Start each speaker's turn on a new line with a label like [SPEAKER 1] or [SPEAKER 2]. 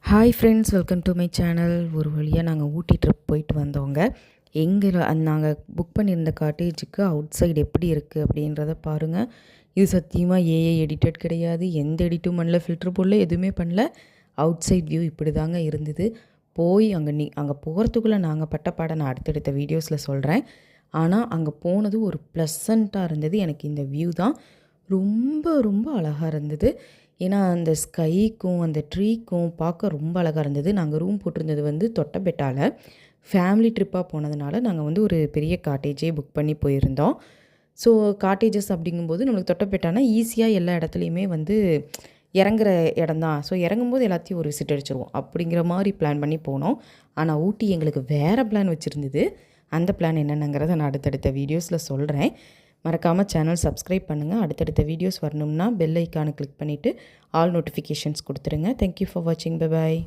[SPEAKER 1] Hi friends, welcome to my channel. ஒரு வழியாக நாங்கள் ஊட்டி ட்ரிப் போயிட்டு வந்தோங்க. நாங்கள் புக் பண்ணியிருந்த காட்டேஜுக்கு அவுட் சைடு எப்படி இருக்குது அப்படின்றத பாருங்கள். இது சத்தியமாக ஏஐ எடிட்டட் கிடையாது. எந்த எடிட்டும் பண்ணல, ஃபில்ட்ரு போடல, எதுவுமே பண்ணல. அவுட் சைட் வியூ இப்படி தாங்க இருந்தது. போய் அங்கே போகிறதுக்குள்ளே நாங்கள் பட்ட பாடம் நான் அடுத்தடுத்த வீடியோஸில் சொல்கிறேன். ஆனால் அங்கே போனது ஒரு ப்ளசண்ட்டாக இருந்தது. எனக்கு இந்த வியூ தான் ரொம்ப ரொம்ப அழகாக இருந்தது. ஏன்னா அந்த ஸ்கைக்கும் அந்த ட்ரீக்கும் பார்க்க ரொம்ப அழகாக இருந்தது. நாங்கள் ரூம் போட்டிருந்தது வந்து தொட்டபெட்டாவில். ஃபேமிலி ட்ரிப்பாக போனதுனால நாங்கள் வந்து ஒரு பெரிய காட்டேஜே புக் பண்ணி போயிருந்தோம். ஸோ காட்டேஜஸ் அப்படிங்கும்போது நம்மளுக்கு தொட்டபெட்டானா ஈஸியாக எல்லா இடத்துலையுமே வந்து இறங்குற இடம் தான். ஸோ இறங்கும்போது எல்லாத்தையும் ஒரு விசிட் அடிச்சிருவோம் அப்படிங்கிற மாதிரி பிளான் பண்ணி போனோம். ஆனால் ஊட்டி எங்களுக்கு வேறு பிளான் வச்சுருந்தது. அந்த பிளான் என்னென்னங்கிறத நான் அடுத்தடுத்த வீடியோஸில் சொல்கிறேன். மறக்காமல் சேனல் சப்ஸ்கிரைப் பண்ணுங்கள். அடுத்தடுத்த வீடியோஸ் வரணும்னா பெல் ஐக்கானை கிளிக் பண்ணிவிட்டு ஆல் நோட்டிஃபிகேஷன்ஸ் கொடுத்துருங்க. தேங்க்யூ ஃபார் வாட்சிங். Bye bye.